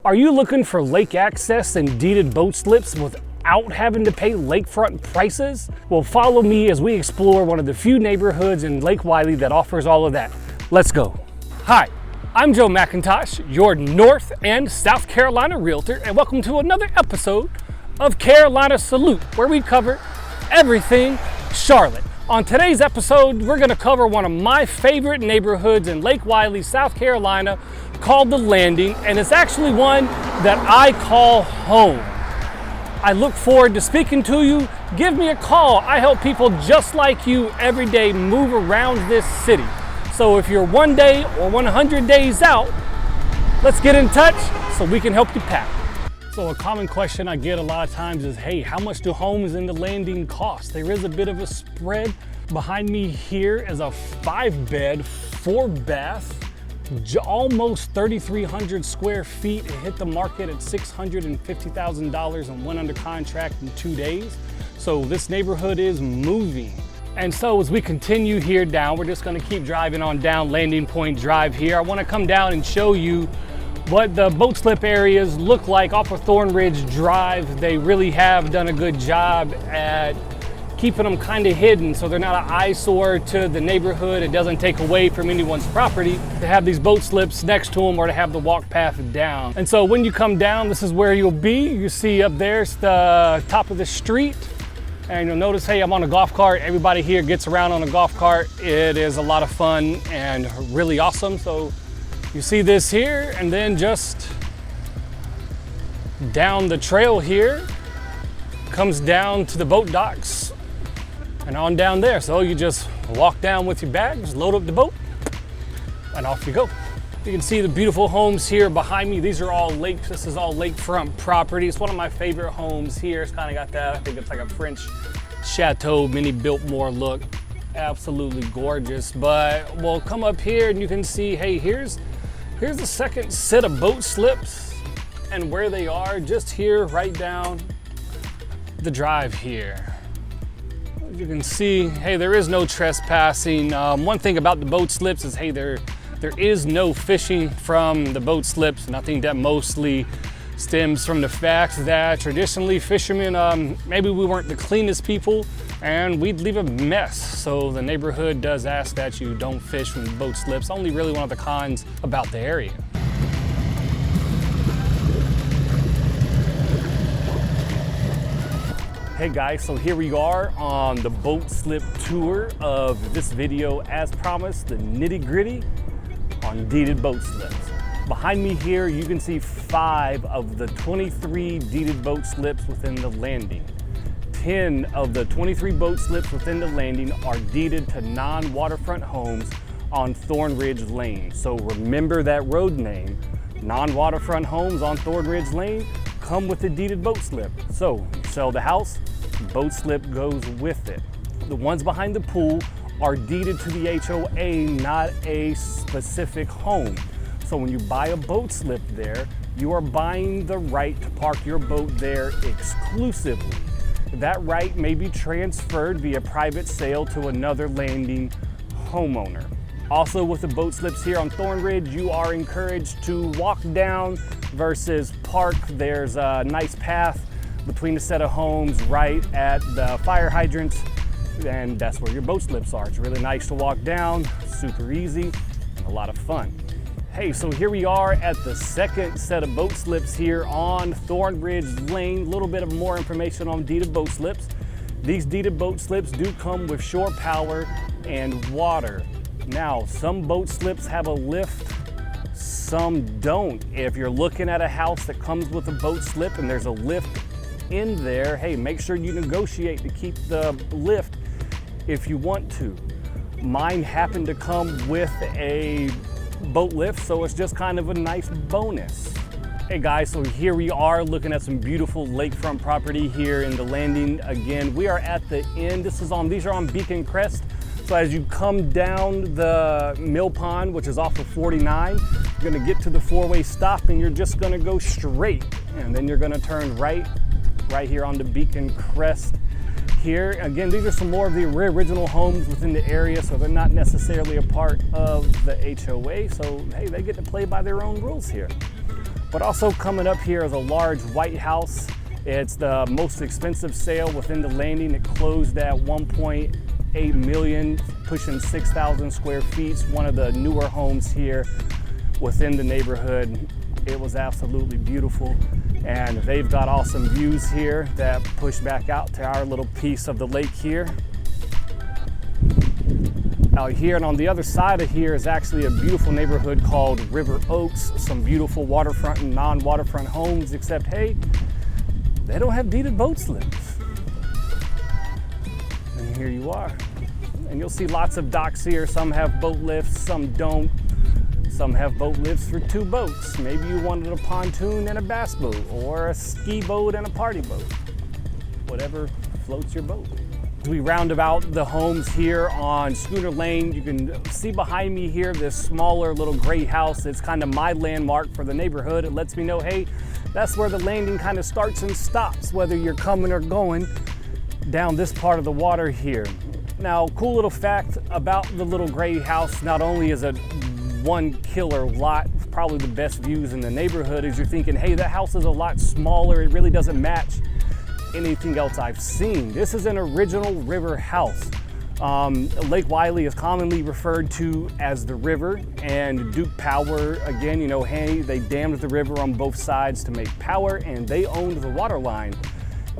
Are you looking for lake access and deeded boat slips without having to pay lakefront prices? Well, follow me as we explore one of the few neighborhoods in Lake Wylie that offers all of that. Let's go. Hi, I'm Joe McIntosh, your North and South Carolina realtor, and welcome to another episode of Carolina Salute, where we cover everything Charlotte. On today's episode, we're gonna cover one of my favorite neighborhoods in Lake Wylie, South Carolina, called The Landing, and it's actually one that I call home. I look forward to speaking to you. Give me a call. I help people just like you every day move around this city. So if you're 1 day or 100 days out, let's get in touch so we can help you pack. So a common question I get a lot of times is, hey, how much do homes in The Landing cost? There is a bit of a spread. Behind me here is a 5-bed, 4-bath, almost 3,300 square feet. It hit the market at $650,000 and went under contract in 2 days. So this neighborhood is moving. And so as we continue here down, we're just gonna keep driving on down Landing Point Drive here. I wanna come down and show you what the boat slip areas look like off of Thornridge Drive. They really have done a good job at keeping them kind of hidden so they're not an eyesore to the neighborhood. It doesn't take away from anyone's property to have these boat slips next to them or to have the walk path down. And so when you come down, this is where you'll be. You see up there's the top of the street, and you'll notice, hey, I'm on a golf cart. Everybody here gets around on a golf cart. It is a lot of fun and really awesome. So you see this here, and then just down the trail here comes down to the boat docks and on down there. So you just walk down with your bags, load up the boat, and off you go. You can see the beautiful homes here behind me. These are all lakes. This is all lakefront property. It's one of my favorite homes here. It's kind of got that, I think it's like a French chateau, mini Biltmore look. Absolutely gorgeous. But we'll come up here and you can see, hey, here's the second set of boat slips and where they are just here right down the drive here. You can see, hey, there is no trespassing. One thing about the boat slips is, hey, there is no fishing from the boat slips, and I think that mostly stems from the fact that traditionally fishermen, maybe we weren't the cleanest people and we'd leave a mess. So the neighborhood does ask that you don't fish from the boat slips. Only really one of the cons about the area. Hey guys, so here we are on the boat slip tour of this video. As promised, the nitty gritty on deeded boat slips. Behind me here, you can see 5 of the 23 deeded boat slips within The Landing. 10 of the 23 boat slips within The Landing are deeded to non-waterfront homes on Thornridge Lane. So remember that road name. Non-waterfront homes on Thornridge Lane come with a deeded boat slip. So you sell the house, boat slip goes with it. The ones behind the pool are deeded to the HOA, not a specific home. So when you buy a boat slip there, you are buying the right to park your boat there exclusively. That right may be transferred via private sale to another Landing homeowner. Also with the boat slips here on Thornridge, you are encouraged to walk down versus park. There's a nice path between the set of homes right at the fire hydrants, and that's where your boat slips are. It's really nice to walk down, super easy, and a lot of fun. Hey, so here we are at the second set of boat slips here on Thornridge Lane. A little bit of more information on deeded boat slips. These deeded boat slips do come with shore power and water. Now, some boat slips have a lift, some don't. If you're looking at a house that comes with a boat slip and there's a lift in there, hey, make sure you negotiate to keep the lift if you want to. Mine happened to come with a boat lift, so it's just kind of a nice bonus. Hey guys, so here we are looking at some beautiful lakefront property here in The Landing. Again, we are at the end. These are on Beacon Crest. So as you come down the mill pond, which is off of 49, you're gonna get to the 4-way stop and you're just gonna go straight. And then you're gonna turn right here on the Beacon Crest here. Again, these are some more of the original homes within the area, so they're not necessarily a part of the HOA. So hey, they get to play by their own rules here. But also coming up here is a large white house. It's the most expensive sale within the landing. It closed at 1.8 million, pushing 6,000 square feet. It's one of the newer homes here within the neighborhood. It was absolutely beautiful. And they've got awesome views here that push back out to our little piece of the lake here. Out here and on the other side of here is actually a beautiful neighborhood called River Oaks. Some beautiful waterfront and non-waterfront homes, except hey, they don't have deeded boat slips. And here you are. And you'll see lots of docks here. Some have boat lifts, some don't. Some have boat lifts for 2 boats. Maybe you wanted a pontoon and a bass boat, or a ski boat and a party boat. Whatever floats your boat. As we round about the homes here on Schooner Lane, you can see behind me here this smaller little gray house. It's kind of my landmark for the neighborhood. It lets me know, hey, that's where the landing kind of starts and stops, whether you're coming or going down this part of the water here. Now, cool little fact about the little gray house, not only is it one killer lot, probably the best views in the neighborhood, is you're thinking, hey, that house is a lot smaller. It really doesn't match anything else I've seen. This is an original river house. Lake Wylie is commonly referred to as the river, and Duke Power, again, you know, hey, they dammed the river on both sides to make power, and they owned the water line.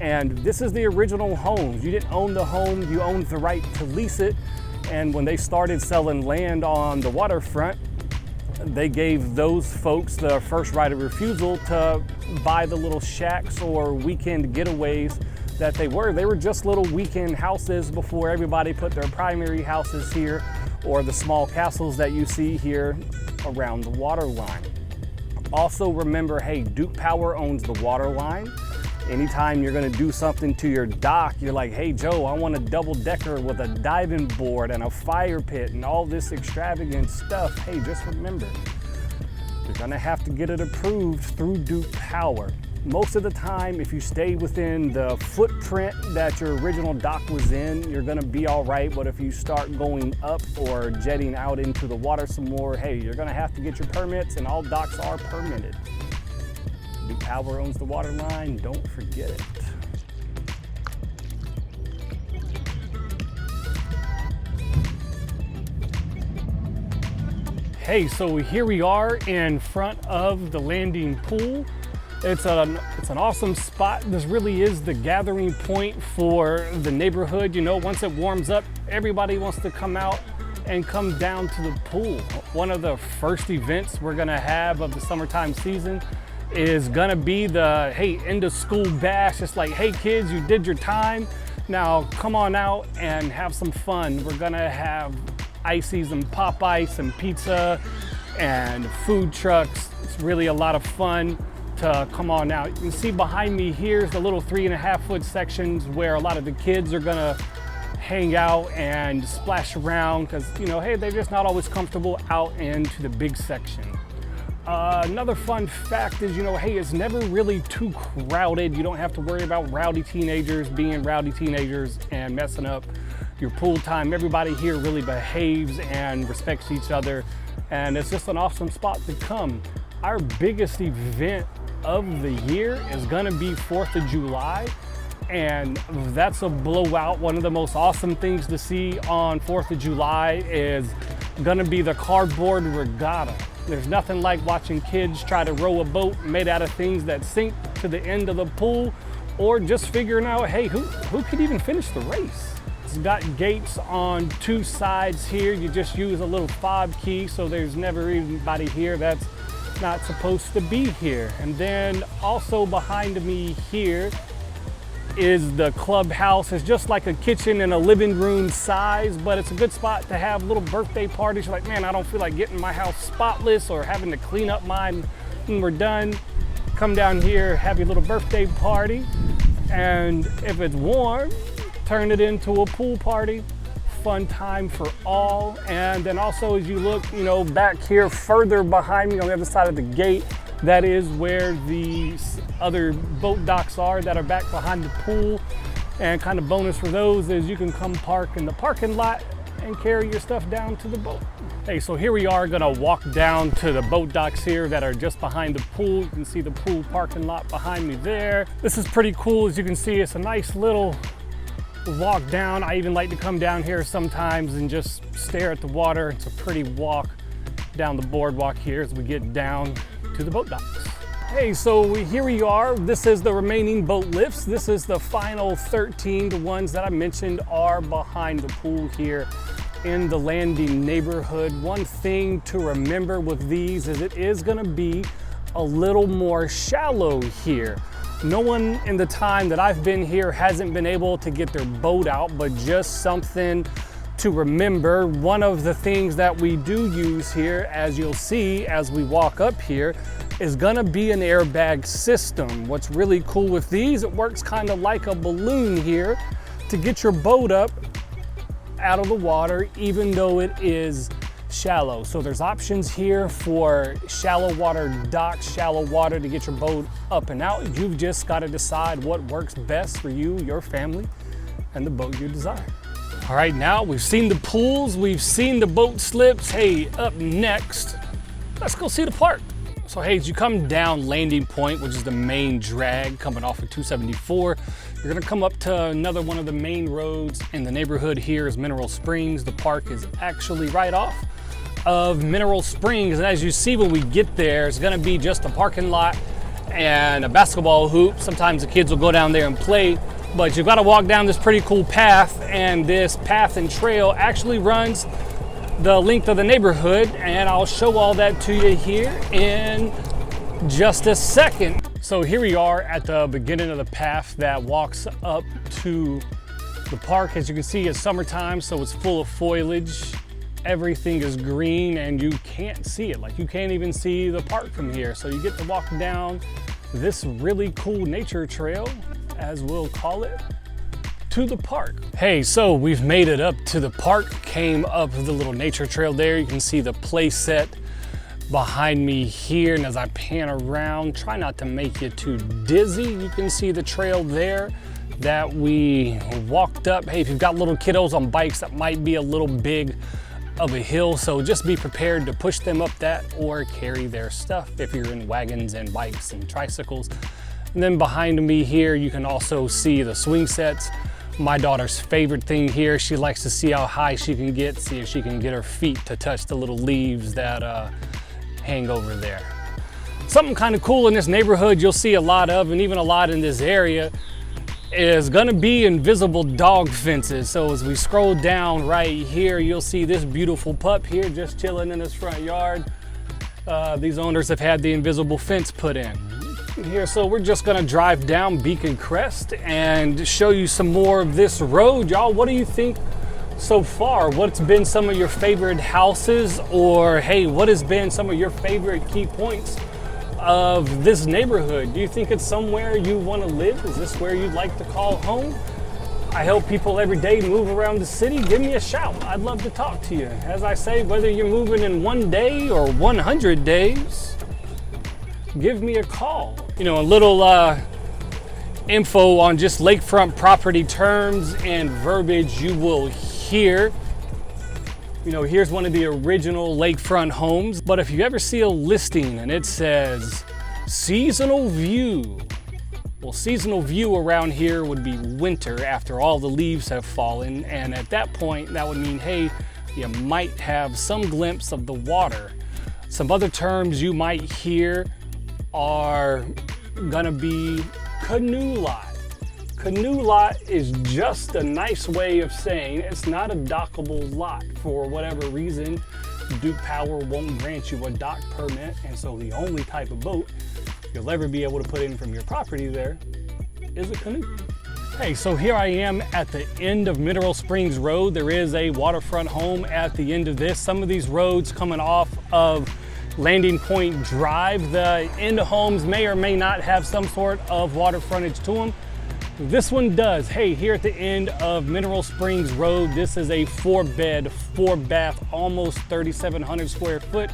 And this is the original home. You didn't own the home, you owned the right to lease it. And when they started selling land on the waterfront, they gave those folks the first right of refusal to buy the little shacks or weekend getaways that they were. They were just little weekend houses before everybody put their primary houses here, or the small castles that you see here around the water line. Also remember, hey, Duke Power owns the water line. Anytime you're gonna do something to your dock, you're like, hey Joe, I want a double decker with a diving board and a fire pit and all this extravagant stuff. Hey, just remember, you're gonna have to get it approved through Duke Power. Most of the time, if you stay within the footprint that your original dock was in, you're gonna be all right. But if you start going up or jetting out into the water some more, hey, you're gonna have to get your permits, and all docks are permitted. Duke Power owns the water line, don't forget it. Hey, so here we are in front of the landing pool. It's an awesome spot. This really is the gathering point for the neighborhood. You know, once it warms up, everybody wants to come out and come down to the pool. One of the first events we're gonna have of the summertime season is gonna be the, hey, end of school bash. It's like, hey kids, you did your time. Now come on out and have some fun. We're gonna have ices and pop ice and pizza and food trucks. It's really a lot of fun to come on out. You can see behind me here's the little 3.5-foot sections where a lot of the kids are gonna hang out and splash around, because, you know, hey, they're just not always comfortable out into the big section. Another fun fact is, you know, hey, it's never really too crowded. You don't have to worry about rowdy teenagers being rowdy teenagers and messing up your pool time. Everybody here really behaves and respects each other, and it's just an awesome spot to come. Our biggest event of the year is gonna be 4th of July, and that's a blowout. One of the most awesome things to see on 4th of July is gonna be the cardboard regatta. There's nothing like watching kids try to row a boat made out of things that sink to the end of the pool, or just figuring out, hey, who could even finish the race? It's got gates on 2 sides here. You just use a little fob key, so there's never anybody here that's not supposed to be here. And then also behind me here is the clubhouse. It's just like a kitchen and a living room size, but it's a good spot to have little birthday parties. You're like, man, I don't feel like getting my house spotless or having to clean up mine when we're done. Come down here, have your little birthday party, and if it's warm, turn it into a pool party. Fun time for all. And then also, as you look, you know, back here further behind me on the other side of the gate, that is where the other boat docks are that are back behind the pool. And kind of bonus for those is you can come park in the parking lot and carry your stuff down to the boat. Hey, so here we are gonna walk down to the boat docks here that are just behind the pool. You can see the pool parking lot behind me there. This is pretty cool. As you can see, it's a nice little walk down. I even like to come down here sometimes and just stare at the water. It's a pretty walk down the boardwalk here as we get down to the boat docks. Hey, so here we are. This is the remaining boat lifts. This is the final 13. The ones that I mentioned are behind the pool here in the Landing neighborhood. One thing to remember with these is it is gonna be a little more shallow here. No one in the time that I've been here hasn't been able to get their boat out, but just something to remember. One of the things that we do use here, as you'll see as we walk up here, is gonna be an airbag system. What's really cool with these, it works kind of like a balloon here to get your boat up out of the water, even though it is shallow. So there's options here for shallow water docks, shallow water to get your boat up and out. You've just got to decide what works best for you, your family, and the boat you desire. All right, now we've seen the pools, we've seen the boat slips. Hey, up next, let's go see the park. So hey, as you come down Landing Point, which is the main drag coming off of 274, you're gonna come up to another one of the main roads in the neighborhood. Here is Mineral Springs. The park is actually right off of Mineral Springs. And as you see when we get there, it's gonna be just a parking lot and a basketball hoop. Sometimes the kids will go down there and play, but you've gotta walk down this pretty cool path, and this path and trail actually runs the length of the neighborhood, and I'll show all that to you here in just a second. So here we are at the beginning of the path that walks up to the park. As you can see, it's summertime, so it's full of foliage. Everything is green and you can't see it. Like, you can't even see the park from here. So you get to walk down this really cool nature trail, as we'll call it, to the park. Hey, so we've made it up to the park, came up the little nature trail there. You can see the play set behind me here, and as I pan around, try not to make you too dizzy. You can see the trail there that we walked up. Hey, if you've got little kiddos on bikes, that might be a little big of a hill, so just be prepared to push them up that or carry their stuff if you're in wagons and bikes and tricycles. And then behind me here, you can also see the swing sets. My daughter's favorite thing here, she likes to see how high she can get, see if she can get her feet to touch the little leaves that hang over there. Something kind of cool in this neighborhood you'll see a lot of, and even a lot in this area, is gonna be invisible dog fences. So as we scroll down right here, you'll see this beautiful pup here just chilling in his front yard. These owners have had the invisible fence put in here. So we're just gonna drive down Beacon Crest and show you some more of this road. Y'all, what do you think so far? What's been some of your favorite houses, or hey, what has been some of your favorite key points of this neighborhood? Do you think it's somewhere you want to live? Is this where you'd like to call home? I help people every day move around the city. Give me a shout. I'd love to talk to you. As I say, whether you're moving in 1 day or 100 days, give me a call. You know, a little info on just lakefront property terms and verbiage you will hear. You know, here's one of the original lakefront homes, but if you ever see a listing and it says seasonal view, well, seasonal view around here would be winter after all the leaves have fallen, and at that point that would mean, hey, you might have some glimpse of the water. Some other terms you might hear are gonna be canoe lot. Canoe lot is just a nice way of saying it's not a dockable lot. For whatever reason, Duke Power won't grant you a dock permit, and so the only type of boat you'll ever be able to put in from your property there is a canoe. Hey, so here I am at the end of Mineral Springs Road. There is a Waterfront Home at the end of this. Some of these roads coming off of Landing Point Drive, the end homes may or may not have some sort of water frontage to them. This one does. Hey, here at the end of Mineral Springs Road, this is a 4-bed, 4-bath, almost 3,700 square foot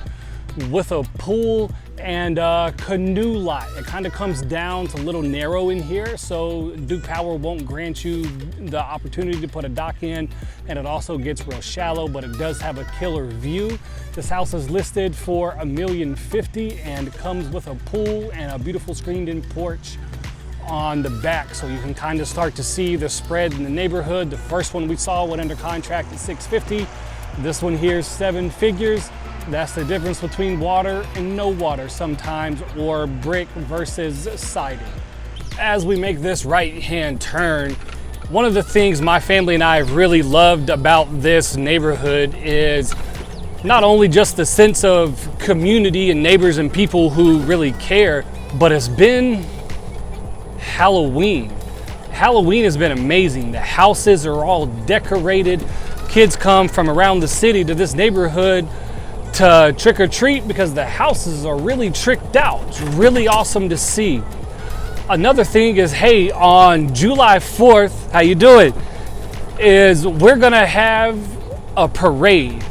with a pool and canoe lot. It kind of comes down to a little narrow in here, so Duke Power won't grant you the opportunity to put a dock in, and it also gets real shallow, but it does have a killer view. This house is listed for $1,050,000 and comes with a pool and a beautiful screened-in porch on the back, so you can kind of start to see the spread in the neighborhood. The first one we saw went under contract at $650,000. This one here is 7 figures. That's the difference between water and no water sometimes, or brick versus siding. As we make this right-hand turn, one of the things my family and I have really loved about this neighborhood is not only just the sense of community and neighbors and people who really care, but it's been Halloween. Halloween has been amazing. The houses are all decorated. Kids come from around the city to this neighborhood to trick or treat because the houses are really tricked out. It's really awesome to see. Another thing is, hey, on July 4th, how you doing? Is we're gonna have a parade.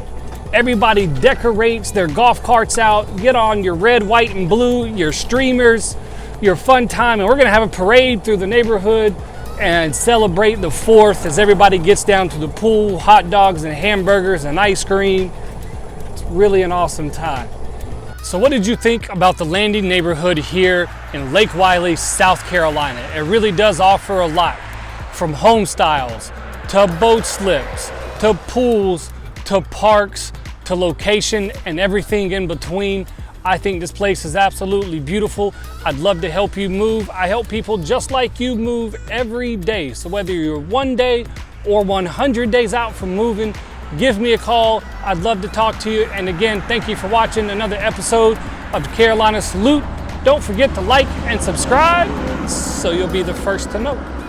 Everybody decorates their golf carts out, get on your red, white, and blue, your streamers, your fun time, and we're gonna have a parade through the neighborhood and celebrate the 4th as everybody gets down to the pool, hot dogs and hamburgers and ice cream. Really an awesome time. So what did you think about the Landing neighborhood here in Lake Wylie, South Carolina? It really does offer a lot, from home styles to boat slips to pools to parks to location and everything in between. I think this place is absolutely beautiful. I'd love to help you move. I help people just like you move every day. So whether you're 1 day or 100 days out from moving, give me a call. I'd love to talk to you. And again, thank you for watching another episode of Carolina Salute. Don't forget to like and subscribe so you'll be the first to know.